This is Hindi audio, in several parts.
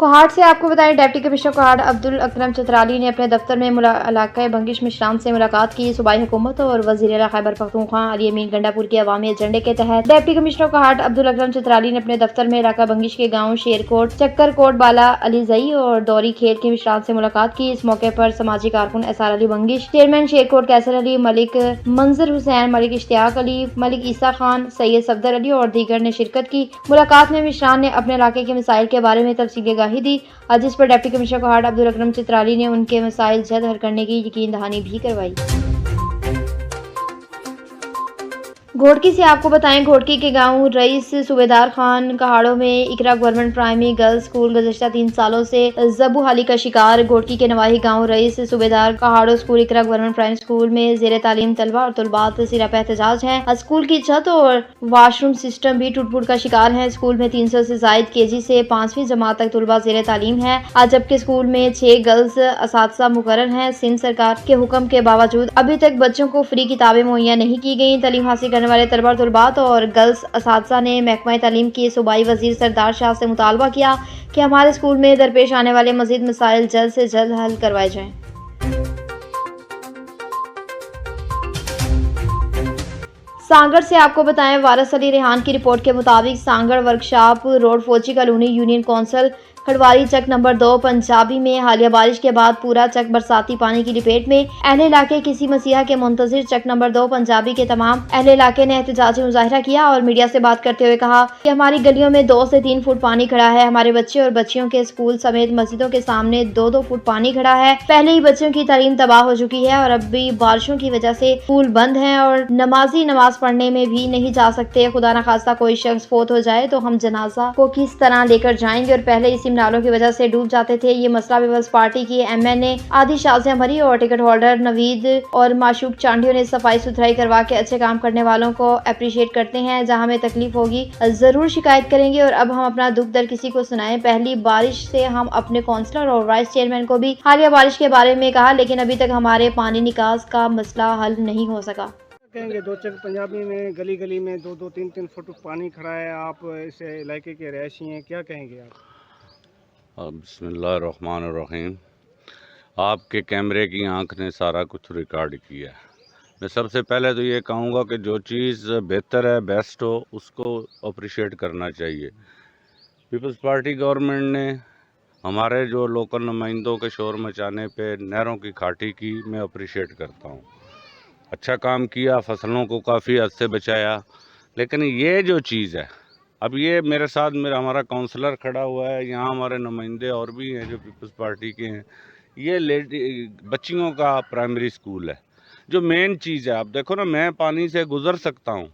कोहाट से आपको बताएं, डिप्टी कमिश्नर कोहाट अब्दुल अकरम चतराली ने अपने दफ्तर में इलाका बंगिश मिश्राम से मुलाकात की। सूबाई हुकूमत और वज़ीर खैबर पख्तूनख्वा अली अमीन गंडापुर के अवामी एजेंडे के तहत डिप्टी कमिश्नर कोहाट अब्दुल अकरम चतराली ने अपने दफ्तर में इलाका बंगिश के गाँव शेरकोट, चक्कर कोट, बाला अली जई और दौरी खेल के मिश्राम से मुलाकात की। इस मौके पर समाजी कारकुन एसआर अली बंगिश, चेयरमैन शेरकोट कैसर अली, मलिक मंजर हुसैन, मलिक इश्तियाक अली, मलिक ईसा खान, सैयद सफदर अली और दीगर ने शिरकत की। मुलाकात में मिश्रान ने अपने इलाके के मसाइल के बारे में तफसीली आगाही दी, जिस पर डिप्टी कमिश्नर कोहाट अब्दुल अकरम चित्राली ने उनके मसाइल जल्द हल करने की यकीन दहानी भी करवाई। घोड़की से आपको बताएं, घोड़की के गांव रईस सूबेदार खान कहाड़ों में इकरा गवर्नमेंट प्राइमरी गर्ल्स स्कूल गुज़श्ता 3 सालों से जबू हाली का शिकार। घोड़की के नवाही गांव रईस सूबेदार कहाड़ों स्कूल इकरा गवर्नमेंट प्राइमरी स्कूल में ज़ेर तालीम तलबा और तलबात सिरा पे एहतजाज हैं। स्कूल की छत और वाशरूम सिस्टम भी टूट फूट का शिकार है। स्कूल में 300 से जायद केजी से 5वीं जमात तक तलबा ज़ेर तालीम है, जबकि स्कूल में 6 गर्ल्स असातिज़ा मुकर्रर हैं। सिंध सरकार के हुक्म के बावजूद अभी तक बच्चों को फ्री किताबें मुहैया नहीं की गई। तालीम हासिल करने वाले तलबा तलबात और गर्ल्स असातिज़ा ने महकमा तालीम के सूबाई वजीर सरदार शाह से मुतालबा किया कि हमारे स्कूल में दरपेश आने वाले मजीद मसाइल जल्द से जल्द हल करवाए जाएं। सांगड़ से आपको बताएं, वारिस अली रेहान की रिपोर्ट के मुताबिक सांगड़ वर्कशॉप रोड फौजी कॉलोनी यूनियन कौंसिल खड़वारी चक नंबर 2 पंजाबी में हालिया बारिश के बाद पूरा चक बरसाती पानी की लपेट में। अहले इलाके किसी मसीहा के मुंतजिर चक नंबर 2 पंजाबी के तमाम अहले इलाके ने एहतजाजी मुजाहिरा किया और मीडिया से बात करते हुए कहा कि हमारी गलियों में 2 से 3 फुट पानी खड़ा है। हमारे बच्चे और बच्चियों के स्कूल समेत मस्जिदों के सामने 2-2 फुट पानी खड़ा है। पहले ही बच्चों की तालीम तबाह हो चुकी है और अब भी बारिशों की वजह से स्कूल बंद है और नमाजी नमाज पढ़ने में भी नहीं जा सकते। खुदा न खास्ता कोई शख्स फोत हो जाए तो हम जनाजा को किस तरह लेकर जाएंगे, और पहले इसी नालों की वजह से डूब जाते थे। ये मसला पीपल्स पार्टी की एमएनए आदि शाजिया मरी और टिकट होल्डर नवीद और माशूक चांडियों ने सफाई सुथराई करवा के अच्छे काम करने वालों को अप्रिशिएट करते हैं। जहां हमें तकलीफ होगी जरूर शिकायत करेंगे और अब हम अपना दुख दर्द किसी को सुनाएं। पहली बारिश से हम अपने काउंसलर और वाइस चेयरमैन को भी हालिया बारिश के बारे में कहा, लेकिन अभी तक हमारे पानी निकास का मसला हल नहीं हो सका। कहेंगे 2 चक पंजाबी में गली गली में 2-2 3-3 फुट पानी खड़ा है। आप इस इलाके के रहायशी हैं, क्या कहेंगे आप? बिस्मिल्लाहिर्रहमानिर्रहीम। आपके कैमरे की आंख ने सारा कुछ रिकॉर्ड किया। मैं सबसे पहले तो ये कहूँगा कि जो चीज़ बेहतर है, बेस्ट हो, उसको अप्रिशिएट करना चाहिए। पीपल्स पार्टी गवर्नमेंट ने हमारे जो लोकल नुमाइंदों के शोर मचाने पे नहरों की घाटी की मैं अप्रिशिएट करता हूँ। अच्छा काम किया, फसलों को काफ़ी हद से बचाया। लेकिन ये जो चीज़ है, अब ये मेरे साथ हमारा काउंसलर खड़ा हुआ है, यहाँ हमारे नुमाइंदे और भी हैं जो पीपल्स पार्टी के हैं। ये बच्चियों का प्राइमरी स्कूल है, जो मेन चीज़ है। आप देखो ना, मैं पानी से गुज़र सकता हूँ,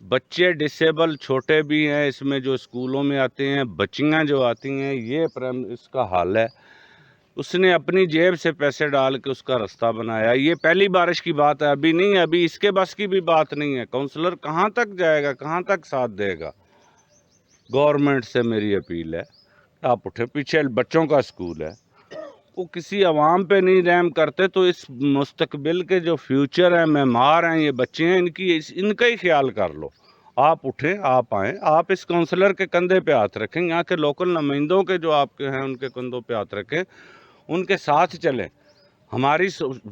बच्चे डिसेबल छोटे भी हैं इसमें जो स्कूलों में आते हैं, बच्चियाँ जो आती हैं, ये इसका हाल है। उसने अपनी जेब से पैसे डाल के उसका रास्ता बनाया। ये पहली बारिश की बात है, अभी नहीं है, अभी इसके बस की भी बात नहीं है। काउंसलर कहाँ तक जाएगा, कहाँ तक साथ देगा? गवर्नमेंट से मेरी अपील है, आप उठे। पीछे बच्चों का स्कूल है, वो किसी अवाम पे नहीं रहम करते, तो इस मुस्तकबिल के जो फ्यूचर हैं, मेहमान हैं, ये बच्चे हैं, इनका ही ख्याल कर लो। आप उठें, आप आएँ, आप इस काउंसलर के कंधे पे हाथ रखें, यहाँ के लोकल नुमाइंदों के जो आपके हैं उनके कंधों पे हाथ रखें, उनके साथ चलें। हमारी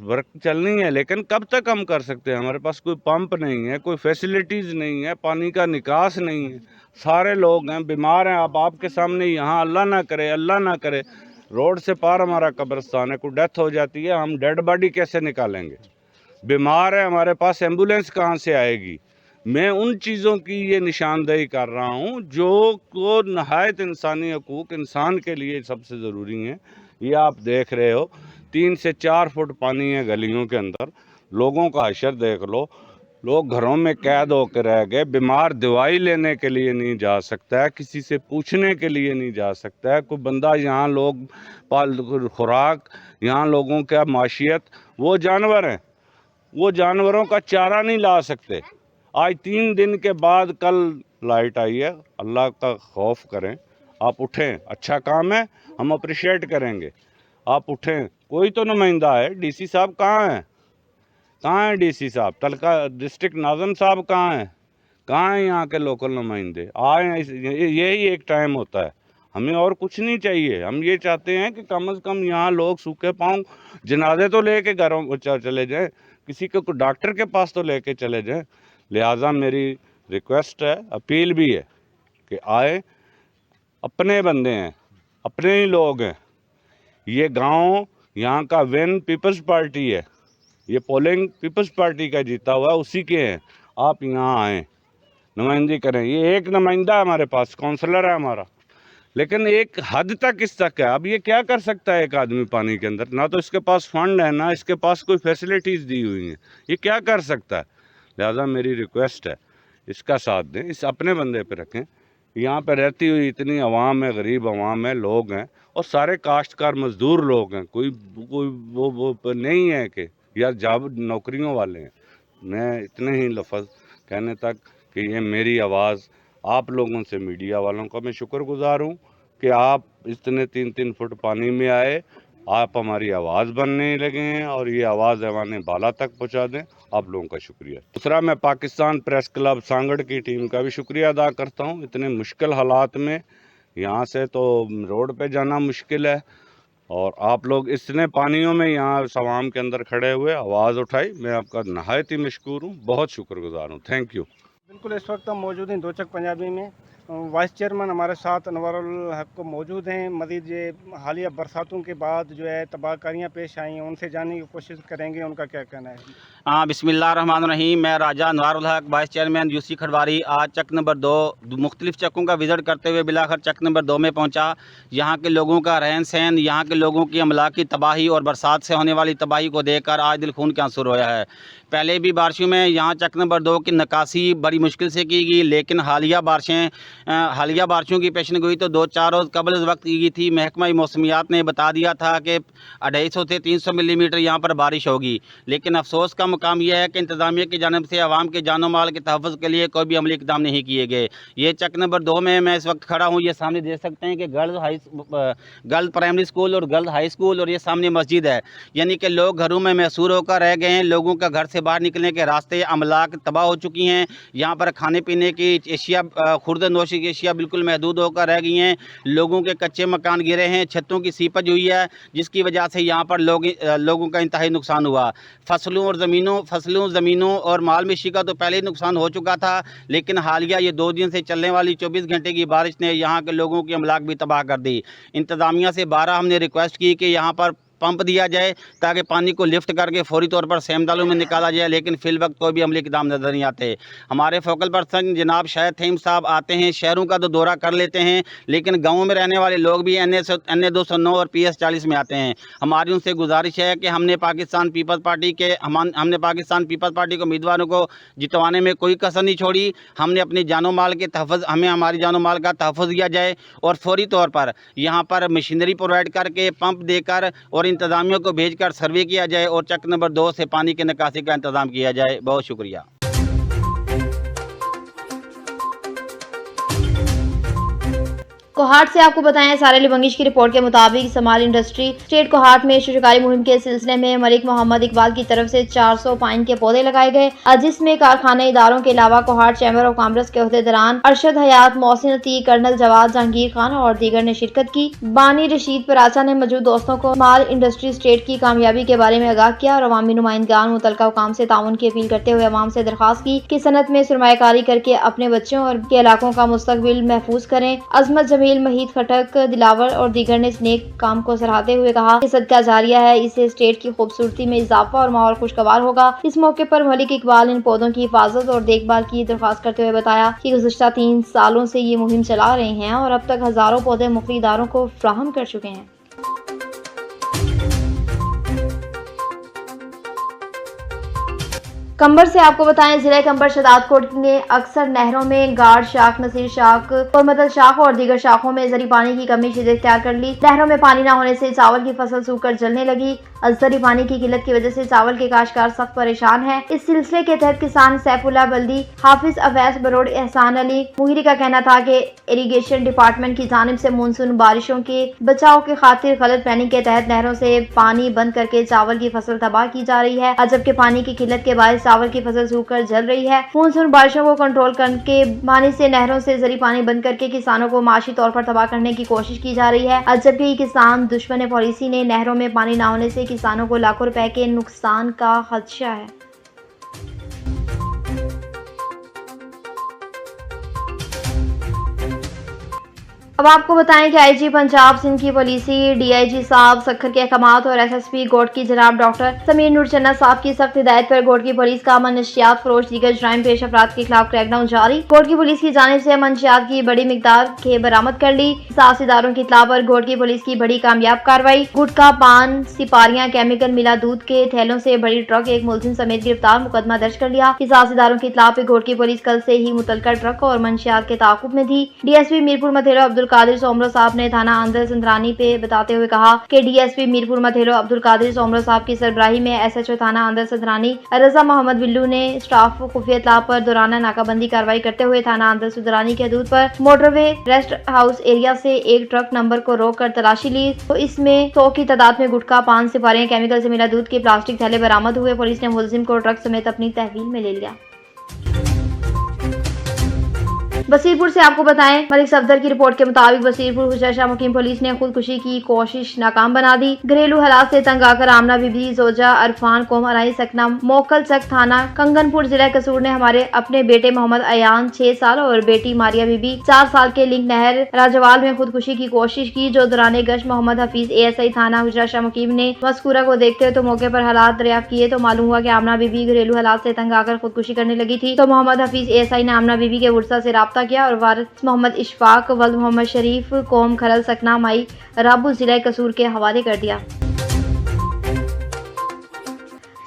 वर्क चलनी है, लेकिन कब तक हम कर सकते हैं? हमारे पास कोई पंप नहीं है, कोई फैसिलिटीज़ नहीं है, पानी का निकास नहीं है, सारे लोग हैं, बीमार हैं। आपके सामने यहाँ अल्लाह ना करे, अल्लाह ना करे, रोड से पार हमारा कब्रिस्तान है, कोई डेथ हो जाती है, हम डेड बॉडी कैसे निकालेंगे? बीमार है, हमारे पास एम्बुलेंस कहाँ से आएगी? मैं उन चीज़ों की ये निशानदेही कर रहा हूँ जो को नहायत इंसानी हकूक़ इंसान के लिए सबसे ज़रूरी हैं। ये आप देख रहे हो, 3 से 4 फुट पानी है गलियों के अंदर। लोगों का हशर देख लो, लोग घरों में कैद होकर रह गए। बीमार दवाई लेने के लिए नहीं जा सकता है, किसी से पूछने के लिए नहीं जा सकता है कोई बंदा। यहाँ लोग खुराक, यहाँ लोगों का माशियत, वो जानवर हैं, वो जानवरों का चारा नहीं ला सकते। आज 3 दिन के बाद कल लाइट आई है, अल्लाह का खौफ करें, आप उठें। अच्छा काम है, हम अप्रिशिएट करेंगे। आप उठें, कोई तो नुमाइंदा है। डीसी साहब कहाँ हैं? कहाँ हैं डीसी साहब? तलका डिस्ट्रिक्ट नाज़म साहब कहाँ हैं? कहाँ हैं यहाँ के लोकल नुमाइंदे? आए, यही एक टाइम होता है। हमें और कुछ नहीं चाहिए। हम ये चाहते हैं कि कम से कम यहाँ लोग सूखे पाँव जनाजे तो लेके घरों चले जाएं, किसी को डॉक्टर के पास तो लेके चले जाएं। लिहाजा मेरी रिक्वेस्ट है, अपील भी है कि आए, अपने बंदे हैं, अपने ही लोग हैं। ये गांव यहाँ का विन पीपल्स पार्टी है, ये पोलिंग पीपल्स पार्टी का जीता हुआ है, उसी के हैं। आप यहाँ आएँ, नुमाइंदगी करें। ये एक नुमाइंदा है हमारे पास, काउंसलर है हमारा, लेकिन एक हद तक इस तक है। अब ये क्या कर सकता है एक आदमी पानी के अंदर? ना तो इसके पास फंड है, ना इसके पास कोई फैसिलिटीज़ दी हुई हैं। ये क्या कर सकता है? लिहाजा मेरी रिक्वेस्ट है, इसका साथ दें, इस अपने बंदे पे रखें। यहाँ पे रहती हुई इतनी आवाम है, गरीब आवाम है, लोग हैं, और सारे काश्तकार मजदूर लोग हैं। कोई वो नहीं है कि यार जॉब नौकरियों वाले हैं। मैं इतने ही लफ्ज़ कहने तक कि ये मेरी आवाज़ आप लोगों से, मीडिया वालों का मैं शुक्रगुजार हूँ कि आप इतने 3-3 फुट पानी में आए, आप हमारी आवाज़ बनने लगे हैं और ये आवाज़ ऐवान बाला तक पहुँचा दें। आप लोगों का शुक्रिया। दूसरा, मैं पाकिस्तान प्रेस क्लब सांगड़ की टीम का भी शुक्रिया अदा करता हूँ। इतने मुश्किल हालात में यहाँ से तो रोड पे जाना मुश्किल है, और आप लोग इतने पानियों में यहाँ सवाम के अंदर खड़े हुए आवाज़ उठाई। मैं आपका नहायत ही मशकूर हूँ, बहुत शुक्रगुजार हूँ। Thank you. बिल्कुल, इस वक्त हम मौजूद हैं दो चक पंजाबी में। वाइस चेयरमैन हमारे साथ अनवरुल हक को मौजूद हैं। मज़ीद ये हालिया बरसातों के बाद जो है तबाहकारियाँ पेश आई हैं, उनसे जानने की कोशिश करेंगे उनका क्या कहना है। हाँ, बिस्मिल्लाहिर्रहमानिर्रहीम। मैं राजा अनवारुल हक, वाइस चेयरमैन यूसी खड़वारी, आज चक नंबर 2 मुख्तलिफ चक्कों का विज़िट करते हुए बिलाखिर चक नंबर 2 में पहुँचा। यहाँ के लोगों का रहन सहन, यहाँ के लोगों की अमला की तबाही और बरसात से होने वाली तबाही को देखकर आज दिल खून के आंसू रोया है। पहले भी बारिशों में यहाँ चक नंबर 2 की निकासी बड़ी मुश्किल से की गई, लेकिन हालिया बारिशों की पेशनगोई तो 2-4 रोज़ कबल वक्त की गई थी। महकमा मौसमियात ने बता दिया था कि 250 से 300 मिलीमीटर यहाँ पर बारिश होगी, लेकिन अफसोस का मुकाम यह है कि इंतज़ामिया की जानिब से आवाम के जानो माल के तहफ़्फ़ुज़ के लिए कोई भी अमली इक़दाम नहीं किए गए। ये चक नंबर 2 में मैं इस वक्त खड़ा हूँ। ये सामने देख सकते हैं कि गर्ल्स प्राइमरी स्कूल और गर्ल्स हाई स्कूल, और ये सामने मस्जिद है। यानी कि लोग घरों में महसूर होकर रह गए हैं। लोगों का घर से बाहर निकलने के रास्ते अमलाक तबाह हो चुकी हैं। यहाँ पर खाने पीने की एशिया, खुर्द नोशी की एशिया बिल्कुल महदूद होकर रह गई हैं। लोगों के कच्चे मकान गिरे हैं, छतों की सीपज हुई है, जिसकी वजह से यहाँ पर लोगों का इंतहाई नुकसान हुआ। फसलों ज़मीनों और माल मवेशी का तो पहले ही नुकसान हो चुका था, लेकिन हालिया ये 2 दिन से चलने वाली 24 घंटे की बारिश ने यहाँ के लोगों की अमलाक भी तबाह कर दी। इंतज़ामिया से 12 हमने रिक्वेस्ट की कि यहाँ पर पंप दिया जाए ताकि पानी को लिफ्ट करके फौरी तौर पर सेमदालों में निकाला जाए, लेकिन फिल वक्त कोई भी अमली इक़दाम नज़र नहीं आते। हमारे फोकल पर्सन जनाब शायद थीम साहब आते हैं, शहरों का तो दौरा कर लेते हैं, लेकिन गाँव में रहने वाले लोग भी NA 209 और PS 40 में आते हैं। हमारी उनसे गुजारिश है कि हमने पाकिस्तान पीपल्स पार्टी के उम्मीदवारों को जितवाने में कोई कसर नहीं छोड़ी। हमने अपनी जानो माल के हमें हमारी जानो माल का तहफ़्फ़ुज़ दिया जाए और फौरी तौर पर यहाँ पर मशीनरी प्रोवाइड करके, पंप देकर और इंतज़ामियों को भेजकर सर्वे किया जाए और चक नंबर 2 से पानी की निकासी का इंतज़ाम किया जाए। बहुत शुक्रिया। कोहाट से आपको बताएं, सारे अली बंगिश की रिपोर्ट के मुताबिक समाल इंडस्ट्री स्टेट कोहाट में शिकारी मुहिम के सिलसिले में मलिक मोहम्मद इकबाल की तरफ से 400 पाइन के पौधे लगाए गए, जिसमें कारखाना इदारों के अलावा कोहाट चैम्बर ऑफ कॉमर्स के अहदेदारान अरशद हयात, मोहसिन अतीक, कर्नल जवाद, जहांगीर खान और दीगर ने शिरकत की। बानी रशीद पराचा ने मौजूद दोस्तों को समाल इंडस्ट्री स्टेट की कामयाबी के बारे में आगाह किया और अवामी नुमाइंदगान मुतल्लिका हुकाम से ताउन की अपील करते हुए अवाम से दरख्वास्त की कि सनत में सरमायाकारी करके अपने बच्चों और के इलाकों का मुस्तकबिल महफूज करें। अजमत जमील, महीद खटक, दिलावर और दीगर ने इस नेक काम को सराहते हुए कहा कि सदका जारिया है, इससे स्टेट की खूबसूरती में इजाफा और माहौल खुशगवार होगा। इस मौके पर मलिक इकबाल इन पौधों की हिफाजत और देखभाल की दरख्वास्त करते हुए बताया कि गुज़िश्ता 3 सालों से ये मुहिम चला रहे हैं और अब तक हजारों पौधे मुख्तलिफ इदारों को फ्राहम कर चुके हैं। कंबर से आपको बताएं, जिले कंबर शदादकोट में अक्सर नहरों में गाढ़ शाख, नसीर शाख और मदल शाख और दीगर शाखों में जरी पानी की कमी शिद्दत इख्तियार कर ली। नहरों में पानी न होने से चावल की फसल सूख कर जलने लगी। अजसरी पानी की किल्लत की वजह से चावल के काश्तकार सख्त परेशान है। इस सिलसिले के तहत किसान सैफुल्लाह बल्दी, हाफिज अवैस बरोड, एहसान अली मुहिरी का कहना था कि इरिगेशन डिपार्टमेंट की जानिब से मानसून बारिशों के बचाव की खातिर गलत प्लानिंग के तहत नहरों से पानी बंद करके चावल की फसल तबाह की जा रही है। जबकि पानी की किल्लत के बाद चावल की फसल सूखकर जल रही है। मानसून बारिशों को कंट्रोल करके पानी से नहरों से जरी पानी बंद करके किसानों को माशी तौर पर तबाह करने की कोशिश की जा रही है। जबकि किसान दुश्मन पॉलिसी ने नहरों में पानी न होने से किसानों को लाखों रुपए के नुकसान का खदशा है। अब आपको बताएं कि आईजी पंजाब सिंध की पॉलिसी, डीआईजी साहब सखर के अहकामात और एसएसपी गोट की जनाब डॉक्टर समीर नूर चन्ना साहब की सख्त हिदायत पर गोट की पुलिस का मनशियात फरोश दीगर जराइम पेश अफराद के खिलाफ क्रैकडाउन जारी। गोट की पुलिस की जानिब से मनशियात की बड़ी मिकदार के बरामद कर ली। साहसीदारों की इत्तला पर गोट की पुलिस की बड़ी कामयाब कार्रवाई। गुटखा, पान, सिपारियां, केमिकल मिला दूध के थैलों से बड़ी ट्रक, एक मुलजिम समेत गिरफ्तार, मुकदमा दर्ज कर लिया। साहसीदारों की इत्तला पर गोट की पुलिस कल से ही मुतलका ट्रक और मनशियात के ताकुब में थी। डीएसपी मीरपुर मथेरो अब्दुल कादिर सोमरो साहब ने थाना आंदर संतरानी पे बताते हुए कहा कि डीएसपी मीरपुर मथेरो अब्दुल कादिर सोमरो साहब की सरबराही में एसएचओ थाना आंदर संतरानी रजा मोहम्मद बिल्लू ने स्टाफ को खुफिया इत्तला पर दौराना नाकाबंदी कार्रवाई करते हुए थाना आंदर संतरानी के हदूद पर मोटरवे रेस्ट हाउस एरिया से एक ट्रक नंबर को रोक कर तलाशी ली तो इसमें 100 की तादाद में गुटखा, पान, सिपारियां, केमिकल से मिला दूध के प्लास्टिक थैले बरामद हुए। पुलिस ने मुलजिम को ट्रक समेत अपनी तहवील में ले लिया। बसीरपुर से आपको बताएं, मलिक सफदर की रिपोर्ट के मुताबिक बसीरपुर हुजैर मुकीम पुलिस ने खुदकुशी की कोशिश नाकाम बना दी। घरेलू हालात से तंग आकर आमना बीबी, जोजा, अरफान, कोम अराई, सकना, मोकल चक थाना कंगनपुर जिला कसूर ने हमारे अपने बेटे मोहम्मद अयान 6 साल और बेटी मारिया बीबी 4 साल के लिंक नहर राजवाल में खुदकुशी की कोशिश की। जो दौरान गश्त मोहम्मद हफीज एएसआई थाना हुजैर मुकीम ने मस्कूरा को देखते तो मौके पर हालात दरियाफ्त किए तो मालूम हुआ कि आमना बीबी घरेलू हालात से तंग आकर खुदकुशी करने लगी थी। तो मोहम्मद हफीज एएसआई ने आमना बीबी के वर्सा से राब्ता किया और वारिस मोहम्मद इशफाक वल्द मोहम्मद शरीफ कौम खरल सकना माई राबू जिला कसूर के हवाले कर दिया।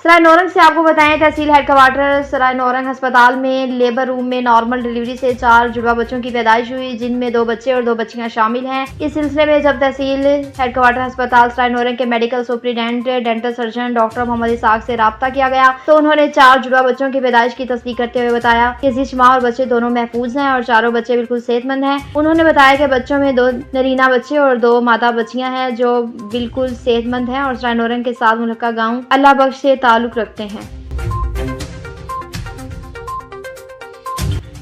सराय नौरंग से आपको बताएं, तहसील हेडक्वार्टर सराय नौरंग अस्पताल में लेबर रूम में नॉर्मल डिलीवरी से 4 जुड़वा बच्चों की पैदाइश हुई, जिनमें 2 बच्चे और 2 बच्चियां शामिल हैं। इस सिलसिले में जब तहसील हेडक्वार्टर अस्पताल सराय नौरंग के medical superintendent dental surgeon doctor Mohammad Ishaq से राब्ता किया गया तो उन्होंने 4 जुड़वा बच्चों की पैदाइश की तस्दीक करते हुए बताया कि जिस माँ और बच्चे दोनों महफूज हैं और चारों बच्चे बिल्कुल सेहतमंद हैं। उन्होंने बताया कि बच्चों में 2 नरीना बच्चे और 2 मादा बच्चियां हैं जो बिल्कुल सेहतमंद हैं और सराय नौरंग के साथ मुल्का गाँव अल्लाह बख्श से ताल्लुक रखते हैं।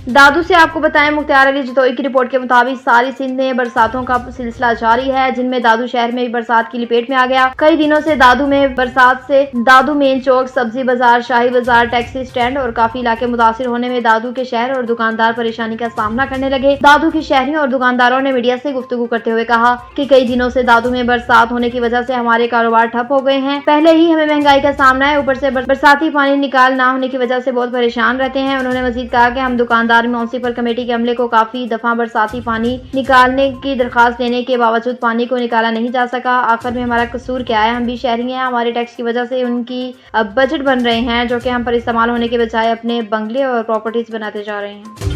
दादू से आपको बताएं, मुख्तार अली जतोई की रिपोर्ट के मुताबिक सारी सिंध में बरसातों का सिलसिला जारी है, जिनमें दादू शहर में भी बरसात की लपेट में आ गया। कई दिनों से दादू में बरसात से दादू मेन चौक, सब्जी बाजार, शाही बाजार, टैक्सी स्टैंड और काफी इलाके मुतासिर होने में दादू के शहर और दुकानदार परेशानी का सामना करने लगे। दादू के शहरियों और दुकानदारों ने मीडिया से गुफ्तगू करते हुए कहा कि कई दिनों से दादू में बरसात होने की वजह से हमारे कारोबार ठप हो गए हैं। पहले ही हमें महंगाई का सामना है, ऊपर से बरसाती पानी निकाल ना होने की वजह से बहुत परेशान रहते हैं। उन्होंने मजीद कहा कि हम दुकानदार म्युनिसिपल कमेटी के अमले को काफी दफा बरसाती पानी निकालने की दरखास्त देने के बावजूद पानी को निकाला नहीं जा सका। आखिर में हमारा कसूर क्या है? हम भी शहरी हैं, हमारे टैक्स की वजह से उनकी बजट बन रहे हैं जो कि हम पर इस्तेमाल होने के बजाय अपने बंगले और प्रॉपर्टीज बनाते जा रहे हैं।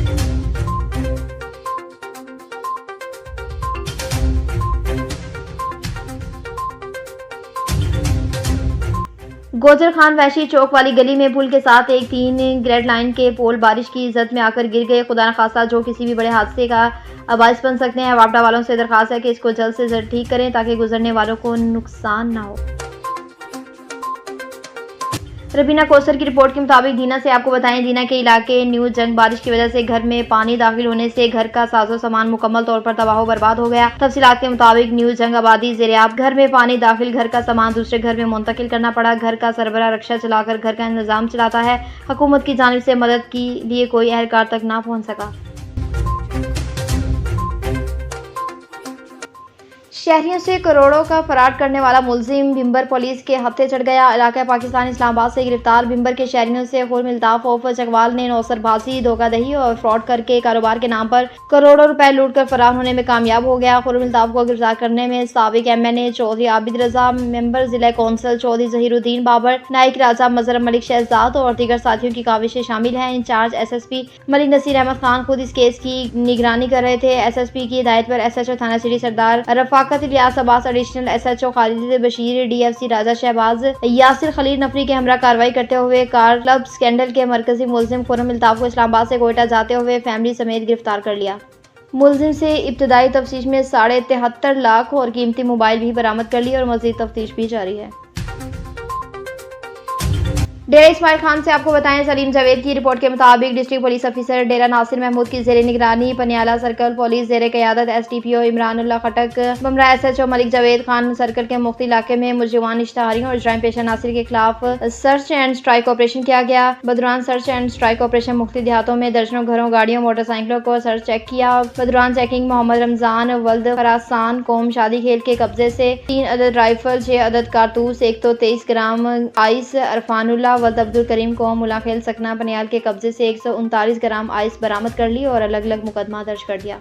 गोजर खान वैशी चौक वाली गली में पुल के साथ एक 3 ग्रेड लाइन के पोल बारिश की जद में आकर गिर गए। खुदा न खासा जो किसी भी बड़े हादसे का बाइस बन सकते हैं। वापडा वालों से दरखास्त है कि इसको जल्द से जल्द ठीक करें ताकि गुजरने वालों को नुकसान ना हो। रबीना कोसर की रिपोर्ट के मुताबिक दीना से आपको बताएं, दीना के इलाके न्यू जंग बारिश की वजह से घर में पानी दाखिल होने से घर का साजो सामान मुकम्मल तौर पर तबाह बर्बाद हो गया। तफसीलात के मुताबिक न्यू जंग आबादी ज़ेरे-आब, घर में पानी दाखिल, घर का सामान दूसरे घर में मुंतकिल करना पड़ा। घर का सरबराह रक्षा चलाकर घर का इंतजाम चलाता है। हुकूमत की जानिब से मदद के लिए कोई एहलकार तक ना पहुँच सका। शहरियों से करोड़ों का फराड करने वाला मुलजिम बिम्बर पुलिस के हत्थे चढ़ गया। इलाका पाकिस्तान इस्लामाबाद से गिरफ्तार बिम्बर के शहरियों से खुरमिल्ताफ ऑफ चकवाल ने नौसरबाजी, धोखाधड़ी और फ्रॉड करके कारोबार के नाम पर करोड़ों रुपए लूट कर फरार होने में कामयाब हो गया। खुरमिल्ताफ को गिरफ्तार करने में साबिक MNA चौधरी आबिद रजा, मेंबर जिला कौंसिल चौधरी जहीरुद्दीन बाबर, नाइक राजा मजहर मलिक शहजाद और दीगर साथियों की काविशें शामिल हैं। इंचार्ज SSP मलिक नसीर अहमद खान खुद इस केस की निगरानी कर रहे थे। SSP की हिदायत पर SHO थाना city Sardar Rafa Liaquat Ilyas Abbas, additional SHO Khalid Bashir, DFC Raja Shahbaz Yasir Khalil नफरी के हमरा कार्रवाई करते हुए कार क्लब स्कैंडल के मरकजी मुलजिम खुर्रम अल्ताफ को इस्लामाबाद से कोयटा जाते हुए फैमिली समेत गिरफ्तार कर लिया। मुलजिम से इब्तदाई तफ्तीश में 73.5 लाख और कीमती मोबाइल भी बरामद कर ली और मजीद तफ्तीश भी जारी है। डेरा इस्माइल खान से आपको बताएं, सलीम जावेद की रिपोर्ट के मुताबिक डिस्ट्रिक्ट पुलिस ऑफिसर डेरा नासिर महमूद की जेर निगरानी पनियाला सर्कल पुलिस जेर क़यादत STPO इमरानुल्लाह खटक बमरा SHO मलिक जावेद खान सर्कल के मुख्तलिफ इलाके में मुजरिमान इश्तहारियों और जराइम पेशा नासिर के खिलाफ सर्च एंड स्ट्राइक ऑपरेशन किया गया। बदौरान सर्च एंड स्ट्राइक ऑपरेशन मुख्तलिफ देहातों में दर्जनों घरों, गाड़ियों, मोटरसाइकिलों को सर्च चेक किया। बदौरान चेकिंग मोहम्मद रमजान वल्द फरासान कौम शादी खेल के कब्जे से 3 अदद राइफल, 6 अदद कारतूस, 123 ग्राम आइस, अरफानुल्लाह वल्द अब्दुल करीम को मुलाखेल सकना पनियाल के कब्जे से 139 ग्राम आइस बरामद कर ली और अलग अलग मुकदमा दर्ज कर दिया।